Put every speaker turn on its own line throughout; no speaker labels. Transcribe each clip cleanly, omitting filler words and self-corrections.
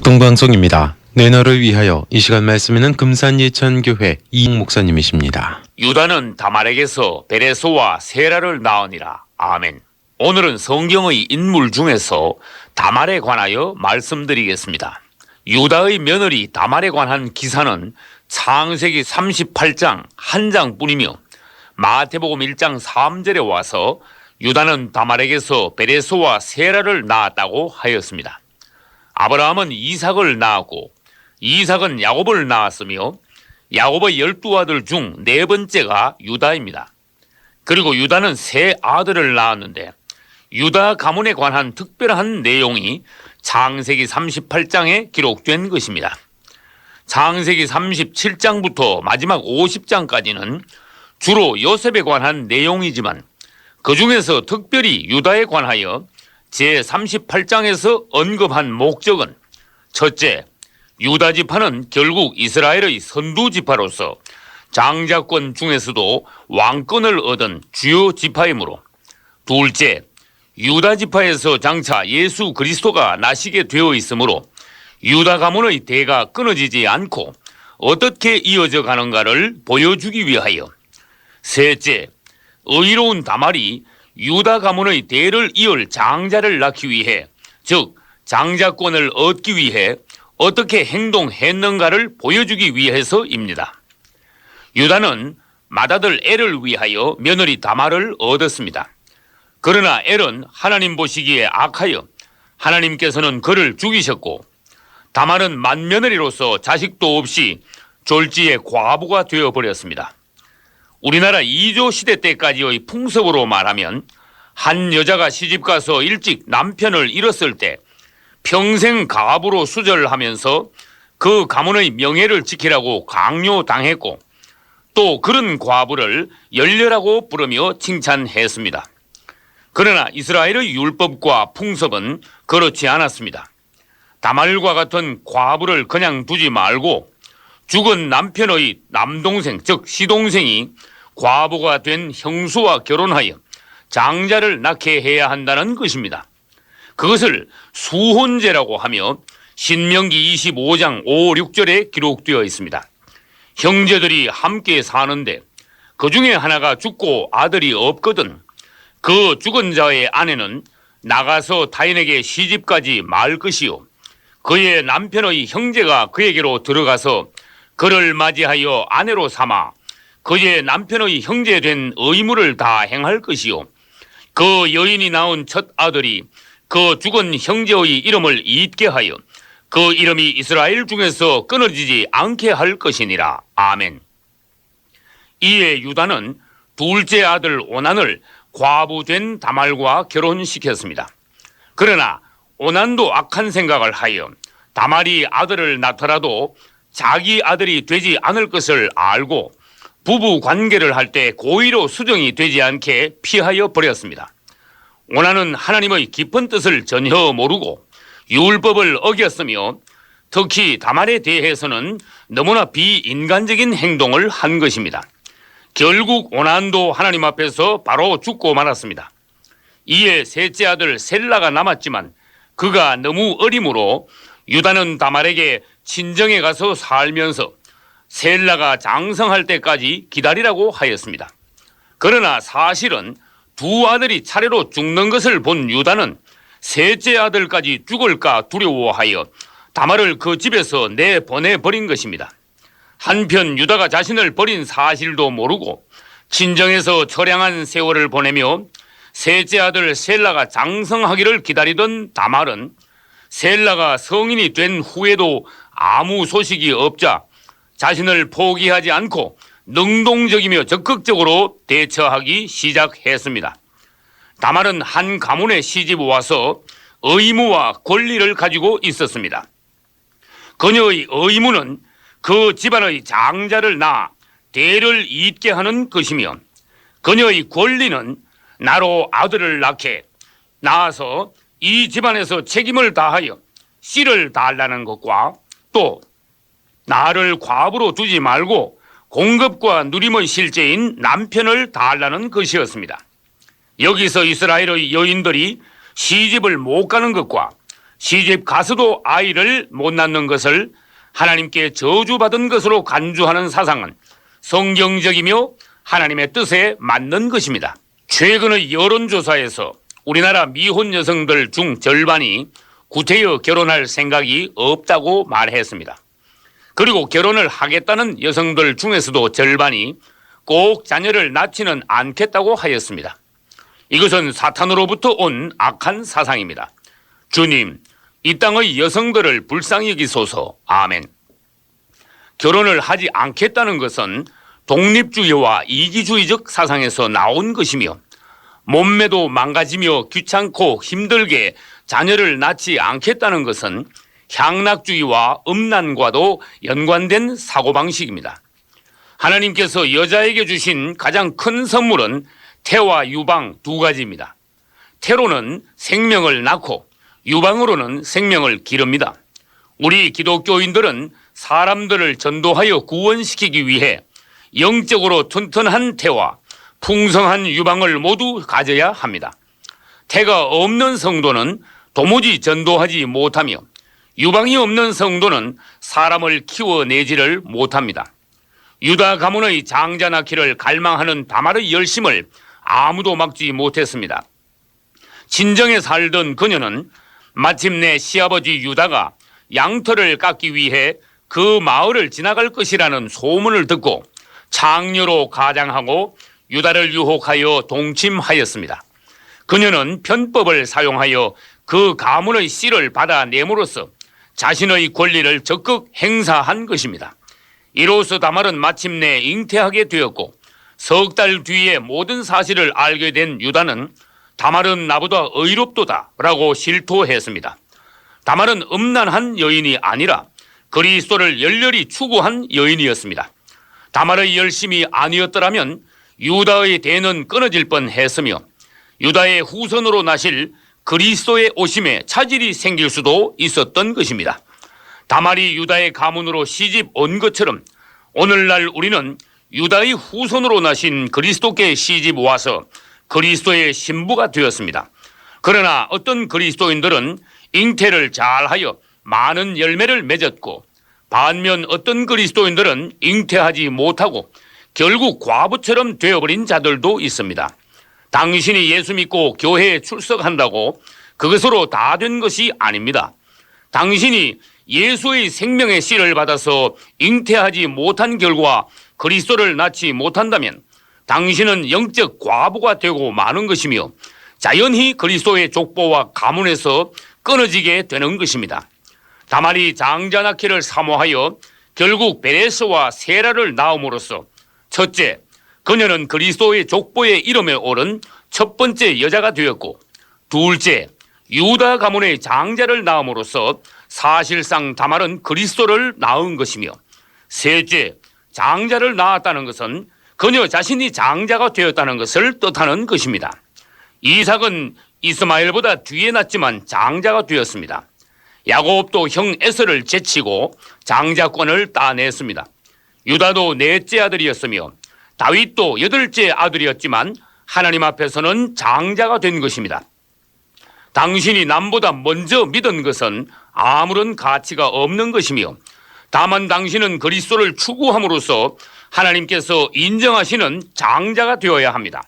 극동방송입니다. 내너를 위하여 이 시간 말씀에는 금산예천교회 이익 목사님이십니다.
유다는 다말에게서 베레소와 세라를 낳으니라. 아멘. 오늘은 성경의 인물 중에서 다말에 관하여 말씀드리겠습니다. 유다의 며느리 다말에 관한 기사는 창세기 38장 한 장뿐이며 마태복음 1장 3절에 와서 유다는 다말에게서 베레소와 세라를 낳았다고 하였습니다. 아브라함은 이삭을 낳았고 이삭은 야곱을 낳았으며 야곱의 12아들 중 4번째가 유다입니다. 그리고 유다는 3아들을 낳았는데 유다 가문에 관한 특별한 내용이 창세기 38장에 기록된 것입니다. 창세기 37장부터 마지막 50장까지는 주로 요셉에 관한 내용이지만 그 중에서 특별히 유다에 관하여 제38장에서 언급한 목적은 첫째, 유다 지파는 결국 이스라엘의 선두 지파로서 장자권 중에서도 왕권을 얻은 주요 지파이므로, 둘째, 유다 지파에서 장차 예수 그리스도가 나시게 되어 있으므로 유다 가문의 대가 끊어지지 않고 어떻게 이어져 가는가를 보여주기 위하여, 셋째, 의로운 다말이 유다 가문의 대를 이을 장자를 낳기 위해, 즉 장자권을 얻기 위해 어떻게 행동했는가를 보여주기 위해서입니다. 유다는 맏아들 엘을 위하여 며느리 다말을 얻었습니다. 그러나 엘은 하나님 보시기에 악하여 하나님께서는 그를 죽이셨고 다말은 맏며느리로서 자식도 없이 졸지에 과부가 되어버렸습니다. 우리나라 2조 시대 때까지의 풍습으로 말하면 한 여자가 시집가서 일찍 남편을 잃었을 때 평생 가부로 수절하면서 그 가문의 명예를 지키라고 강요당했고 또 그런 과부를 열렬하고 부르며 칭찬했습니다. 그러나 이스라엘의 율법과 풍습은 그렇지 않았습니다. 다말과 같은 과부를 그냥 두지 말고 죽은 남편의 남동생, 즉 시동생이 과부가 된 형수와 결혼하여 장자를 낳게 해야 한다는 것입니다. 그것을 수혼제라고 하며 신명기 25장 5, 6절에 기록되어 있습니다. 형제들이 함께 사는데 그 중에 하나가 죽고 아들이 없거든 그 죽은 자의 아내는 나가서 타인에게 시집가지 말 것이요 그의 남편의 형제가 그에게로 들어가서 그를 맞이하여 아내로 삼아 그의 남편의 형제 된 의무를 다 행할 것이요 그 여인이 낳은 첫 아들이 그 죽은 형제의 이름을 잊게 하여 그 이름이 이스라엘 중에서 끊어지지 않게 할 것이니라. 아멘. 이에 유다는 둘째 아들 오난을 과부된 다말과 결혼시켰습니다. 그러나 오난도 악한 생각을 하여 다말이 아들을 낳더라도 자기 아들이 되지 않을 것을 알고 부부 관계를 할 때 고의로 수정이 되지 않게 피하여 버렸습니다. 오난은 하나님의 깊은 뜻을 전혀 모르고 율법을 어겼으며 특히 다말에 대해서는 너무나 비인간적인 행동을 한 것입니다. 결국 오난도 하나님 앞에서 바로 죽고 말았습니다. 이에 셋째 아들 셀라가 남았지만 그가 너무 어리므로 유다는 다말에게 친정에 가서 살면서 셀라가 장성할 때까지 기다리라고 하였습니다. 그러나 사실은 두 아들이 차례로 죽는 것을 본 유다는 셋째 아들까지 죽을까 두려워하여 다말을 그 집에서 내보내버린 것입니다. 한편 유다가 자신을 버린 사실도 모르고 친정에서 처량한 세월을 보내며 셋째 아들 셀라가 장성하기를 기다리던 다말은 셀라가 성인이 된 후에도 아무 소식이 없자 자신을 포기하지 않고 능동적이며 적극적으로 대처하기 시작했습니다. 다말은 한 가문에 시집 와서 의무와 권리를 가지고 있었습니다. 그녀의 의무는 그 집안의 장자를 낳아 대를 잇게 하는 것이며 그녀의 권리는 나로 아들을 낳아서 이 집안에서 책임을 다하여 씨를 달라는 것과 또 나를 과부로 두지 말고 공급과 누림의 실제인 남편을 달라는 것이었습니다. 여기서 이스라엘의 여인들이 시집을 못 가는 것과 시집 가서도 아이를 못 낳는 것을 하나님께 저주받은 것으로 간주하는 사상은 성경적이며 하나님의 뜻에 맞는 것입니다. 최근의 여론조사에서 우리나라 미혼 여성들 중 절반이 구태여 결혼할 생각이 없다고 말했습니다. 그리고 결혼을 하겠다는 여성들 중에서도 절반이 꼭 자녀를 낳지는 않겠다고 하였습니다. 이것은 사탄으로부터 온 악한 사상입니다. 주님, 이 땅의 여성들을 불쌍히 여기소서. 아멘. 결혼을 하지 않겠다는 것은 독립주의와 이기주의적 사상에서 나온 것이며 몸매도 망가지며 귀찮고 힘들게 자녀를 낳지 않겠다는 것은 향락주의와 음란과도 연관된 사고방식입니다. 하나님께서 여자에게 주신 가장 큰 선물은 태와 유방 두 가지입니다. 태로는 생명을 낳고 유방으로는 생명을 기릅니다. 우리 기독교인들은 사람들을 전도하여 구원시키기 위해 영적으로 튼튼한 태와 풍성한 유방을 모두 가져야 합니다. 태가 없는 성도는 도무지 전도하지 못하며 유방이 없는 성도는 사람을 키워내지를 못합니다. 유다 가문의 장자 낳기를 갈망하는 다말의 열심을 아무도 막지 못했습니다. 친정에 살던 그녀는 마침내 시아버지 유다가 양털을 깎기 위해 그 마을을 지나갈 것이라는 소문을 듣고 창녀로 가장하고 유다를 유혹하여 동침하였습니다. 그녀는 편법을 사용하여 그 가문의 씨를 받아내므로써 자신의 권리를 적극 행사한 것입니다. 이로써 다말은 마침내 잉태하게 되었고 석 달 뒤에 모든 사실을 알게 된 유다는 다말은 나보다 의롭도다 라고 실토했습니다. 다말은 음란한 여인이 아니라 그리스도를 열렬히 추구한 여인이었습니다. 다말의 열심이 아니었더라면 유다의 대는 끊어질 뻔했으며 유다의 후손으로 나실 그리스도의 오심에 차질이 생길 수도 있었던 것입니다. 다말이 유다의 가문으로 시집 온 것처럼 오늘날 우리는 유다의 후손으로 나신 그리스도께 시집 와서 그리스도의 신부가 되었습니다. 그러나 어떤 그리스도인들은 잉태를 잘하여 많은 열매를 맺었고 반면 어떤 그리스도인들은 잉태하지 못하고 결국 과부처럼 되어버린 자들도 있습니다. 당신이 예수 믿고 교회에 출석한다고 그것으로 다 된 것이 아닙니다. 당신이 예수의 생명의 씨를 받아서 잉태하지 못한 결과 그리스도를 낳지 못한다면 당신은 영적 과부가 되고 마는 것이며 자연히 그리스도의 족보와 가문에서 끊어지게 되는 것입니다. 다말이 장자 낳기를 사모하여 결국 베레스와 세라를 낳음으로써 첫째, 그녀는 그리스도의 족보의 이름에 오른 첫 번째 여자가 되었고 둘째, 유다 가문의 장자를 낳음으로써 사실상 다말은 그리스도를 낳은 것이며 셋째, 장자를 낳았다는 것은 그녀 자신이 장자가 되었다는 것을 뜻하는 것입니다. 이삭은 이스마엘보다 뒤에 낳지만 장자가 되었습니다. 야곱도 형 에서를 제치고 장자권을 따냈습니다. 유다도 넷째 아들이었으며 다윗도 여덟째 아들이었지만 하나님 앞에서는 장자가 된 것입니다. 당신이 남보다 먼저 믿은 것은 아무런 가치가 없는 것이며 다만 당신은 그리스도를 추구함으로써 하나님께서 인정하시는 장자가 되어야 합니다.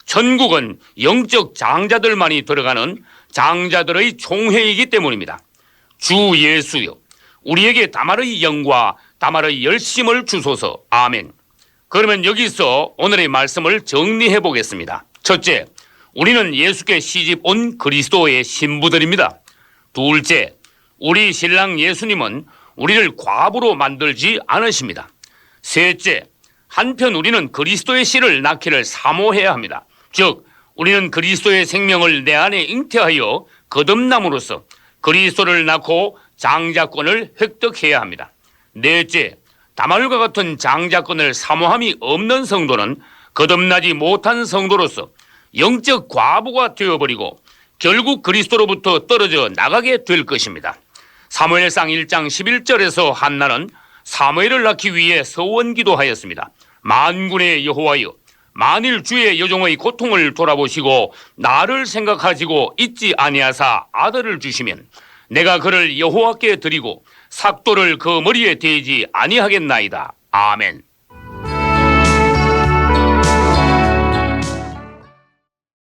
천국은 영적 장자들만이 들어가는 장자들의 총회이기 때문입니다. 주 예수여, 우리에게 다말의 영과 다말의 열심을 주소서. 아멘. 그러면 여기서 오늘의 말씀을 정리해 보겠습니다. 첫째, 우리는 예수께 시집 온 그리스도의 신부들입니다. 둘째, 우리 신랑 예수님은 우리를 과부로 만들지 않으십니다. 셋째, 한편 우리는 그리스도의 씨를 낳기를 사모해야 합니다. 즉, 우리는 그리스도의 생명을 내 안에 잉태하여 거듭남으로써 그리스도를 낳고 장자권을 획득해야 합니다. 넷째, 다말과 같은 장자권을 사모함이 없는 성도는 거듭나지 못한 성도로서 영적 과부가 되어버리고 결국 그리스도로부터 떨어져 나가게 될 것입니다. 사무엘상 1장 11절에서 한나는 사무엘을 낳기 위해 서원기도하였습니다. 만군의 여호와여, 만일 주의 여종의 고통을 돌아보시고 나를 생각하시고 잊지 아니하사 아들을 주시면 내가 그를 여호와께 드리고 삭도를 그 머리에 대지 아니하겠나이다. 아멘.